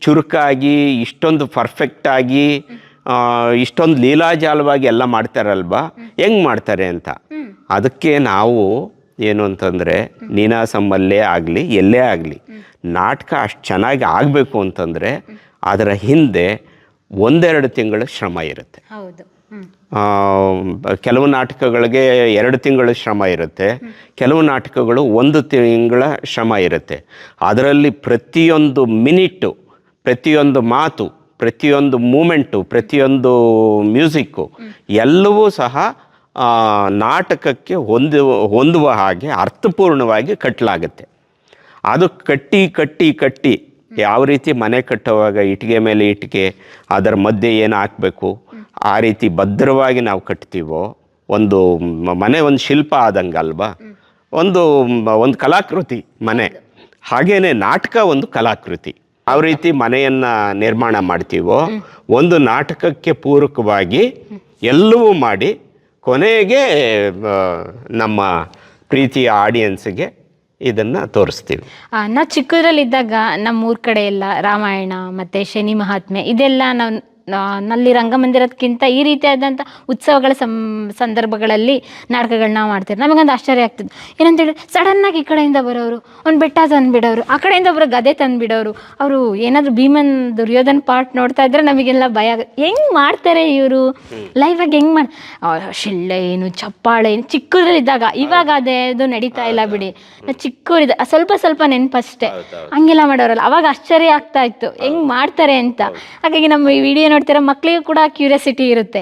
ಚುರುಕಾಗಿ ಇಷ್ಟೊಂದು ಪರ್ಫೆಕ್ಟಾಗಿ ಇಷ್ಟೊಂದು ಲೀಲಾಜಾಲವಾಗಿ ಎಲ್ಲ ಮಾಡ್ತಾರಲ್ವಾ, ಹೆಂಗೆ ಮಾಡ್ತಾರೆ ಅಂತ. ಅದಕ್ಕೆ ನಾವು ಏನು ಅಂತಂದರೆ ನೀನಾಸಮ್ಮಲ್ಲೇ ಆಗಲಿ ಎಲ್ಲೇ ಆಗಲಿ ನಾಟಕ ಅಷ್ಟು ಚೆನ್ನಾಗಿ ಆಗಬೇಕು ಅಂತಂದರೆ ಅದರ ಹಿಂದೆ 1-2 ತಿಂಗಳ ಶ್ರಮ ಇರುತ್ತೆ. ಕೆಲವು ನಾಟಕಗಳಿಗೆ 2 ತಿಂಗಳ ಶ್ರಮ ಇರುತ್ತೆ, ಕೆಲವು ನಾಟಕಗಳು 1 ತಿಂಗಳ ಶ್ರಮ ಇರುತ್ತೆ. ಅದರಲ್ಲಿ ಪ್ರತಿಯೊಂದು ಮಿನಿಟು, ಪ್ರತಿಯೊಂದು ಮಾತು, ಪ್ರತಿಯೊಂದು ಮೂಮೆಂಟು, ಪ್ರತಿಯೊಂದು ಮ್ಯೂಸಿಕ್ಕು ಎಲ್ಲವೂ ಸಹ ನಾಟಕಕ್ಕೆ ಹೊಂದುವ ಹಾಗೆ ಅರ್ಥಪೂರ್ಣವಾಗಿ ಕಟ್ಟಲಾಗುತ್ತೆ. ಅದು ಕಟ್ಟಿ ಯಾವ ರೀತಿ ಮನೆ ಕಟ್ಟುವಾಗ ಇಟ್ಟಿಗೆ ಮೇಲೆ ಇಟ್ಟಿಗೆ ಅದರ ಮಧ್ಯೆ ಏನು ಹಾಕಬೇಕು ಆ ರೀತಿ ಭದ್ರವಾಗಿ ನಾವು ಕಟ್ತೀವೋ, ಒಂದು ಮನೆ ಒಂದು ಶಿಲ್ಪ ಆದಂಗೆ ಅಲ್ವಾ, ಒಂದು ಕಲಾಕೃತಿ ಮನೆ. ಹಾಗೇನೆ ನಾಟಕ ಒಂದು ಕಲಾಕೃತಿ. ಯಾವ ರೀತಿ ಮನೆಯನ್ನು ನಿರ್ಮಾಣ ಮಾಡ್ತೀವೋ ಒಂದು ನಾಟಕಕ್ಕೆ ಪೂರಕವಾಗಿ ಎಲ್ಲವೂ ಮಾಡಿ ಕೊನೆಗೆ ನಮ್ಮ ಪ್ರೀತಿಯ ಆಡಿಯನ್ಸ್ಗೆ ಇದನ್ನು ತೋರಿಸ್ತೀವಿ. ನಾವು ಚಿಕ್ಕದ್ರಲ್ಲಿದ್ದಾಗ ನಮ್ಮೂರ ಕಡೆ ಎಲ್ಲ ರಾಮಾಯಣ ಮತ್ತು ಶನಿ ಮಹಾತ್ಮೆ ಇದೆಲ್ಲ ನಲ್ಲಿ ರಂಗಮಂದಿರಕ್ಕಿಂತ ಈ ರೀತಿಯಾದಂಥ ಉತ್ಸವಗಳ ಸಂದರ್ಭಗಳಲ್ಲಿ ನಾಟಕಗಳನ್ನ ಮಾಡ್ತಾರೆ. ನಮಗೊಂದು ಆಶ್ಚರ್ಯ ಆಗ್ತದೆ. ಏನಂತೇಳಿ ಸಡನ್ನಾಗಿ ಈ ಕಡೆಯಿಂದ ಬರೋರು ಒಂದು ಬೆಟ್ಟ ತಂದುಬಿಡೋರು, ಆ ಕಡೆಯಿಂದ ಒಬ್ಬರು ಗದೆ ತಂದುಬಿಡೋರು. ಅವರು ಏನಾದರೂ ಭೀಮನ್ ದುರ್ಯೋಧನ ಪಾರ್ಟ್ ನೋಡ್ತಾ ಇದ್ರೆ ನಮಗೆಲ್ಲ ಭಯ ಆಗುತ್ತೆ. ಹೆಂಗೆ ಮಾಡ್ತಾರೆ ಇವರು ಲೈವಾಗಿ, ಹೆಂಗೆ ಶಿಳ್ಳೆ ಏನು ಚಪ್ಪಾಳೆ ಏನು ಚಿಕ್ಕದ್ರಲ್ಲಿದ್ದಾಗ. ಇವಾಗ ಅದು ನಡೀತಾ ಇಲ್ಲ ಬಿಡಿ. ಚಿಕ್ಕವರಿದ್ದ ಸ್ವಲ್ಪ ನೆನಪಷ್ಟೇ. ಹಂಗೆಲ್ಲ ಮಾಡೋರಲ್ಲ, ಅವಾಗ ಆಶ್ಚರ್ಯ ಆಗ್ತಾ ಇತ್ತು ಹೆಂಗೆ ಮಾಡ್ತಾರೆ ಅಂತ. ಹಾಗಾಗಿ ನಮ್ಮ ಈ ವಿಡಿಯೋ ನೋಡ್ತೀರ ಮಕ್ಕಳಿಗೂ ಕೂಡ ಕ್ಯೂರಿಯಾಸಿಟಿ ಇರುತ್ತೆ,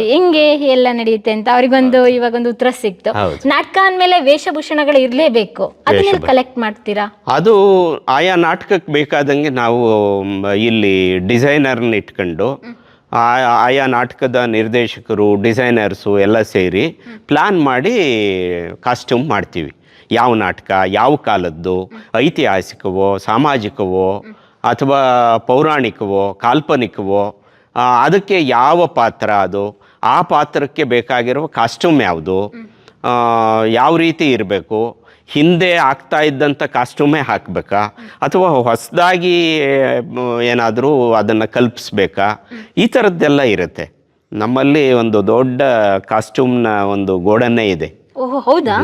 ಹೆಂಗೆ ಎಲ್ಲ ನಡೆಯುತ್ತೆ ಅಂತ. ಅವ್ರಿಗೊಂದು ಇವಾಗೊಂದು ಉತ್ತರ ಸಿಕ್ತು. ನಾಟಕ ಅಂದಮೇಲೆ ವೇಷಭೂಷಣಗಳು ಇರಲೇಬೇಕು, ಅದನ್ನೆಲ್ಲ ಕಲೆಕ್ಟ್ ಮಾಡ್ತೀರಾ? ಅದು ಆಯಾ ನಾಟಕಕ್ಕೆ ಬೇಕಾದಂಗೆ ನಾವು ಇಲ್ಲಿ ಡಿಸೈನರ್ನ ಇಟ್ಕೊಂಡು ಆಯಾ ನಾಟಕದ ನಿರ್ದೇಶಕರು, ಡಿಸೈನರ್ಸು ಎಲ್ಲ ಸೇರಿ ಪ್ಲ್ಯಾನ್ ಮಾಡಿ ಕಾಸ್ಟ್ಯೂಮ್ ಮಾಡ್ತೀವಿ. ಯಾವ ನಾಟಕ, ಯಾವ ಕಾಲದ್ದು, ಐತಿಹಾಸಿಕವೋ, ಸಾಮಾಜಿಕವೋ ಅಥವಾ ಪೌರಾಣಿಕವೋ, ಕಾಲ್ಪನಿಕವೋ, ಅದಕ್ಕೆ ಯಾವ ಪಾತ್ರ, ಅದು ಆ ಪಾತ್ರಕ್ಕೆ ಬೇಕಾಗಿರುವ ಕಾಸ್ಟ್ಯೂಮ್ ಯಾವುದು, ಯಾವ ರೀತಿ ಇರಬೇಕು, ಹಿಂದೆ ಆಗ್ತಾ ಇದ್ದಂಥ ಕಾಸ್ಟ್ಯೂಮೇ ಹಾಕಬೇಕಾ ಅಥವಾ ಹೊಸದಾಗಿ ಏನಾದರೂ ಅದನ್ನು ಕಲ್ಪಿಸ್ಬೇಕಾ, ಈ ಥರದ್ದೆಲ್ಲ ಇರುತ್ತೆ. ನಮ್ಮಲ್ಲಿ ಒಂದು ದೊಡ್ಡ ಕಾಸ್ಟ್ಯೂಮ್ನ ಒಂದು ಗೋಡನ್ನೇ ಇದೆ. ಓಹೋ, ಹೌದಾ?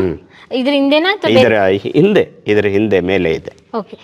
ಇದರ ಹಿಂದೆನಾ? ಇದರ ಹಿಂದೆ ಮೇಲೆ ಇದೆ. ಓಕೆ.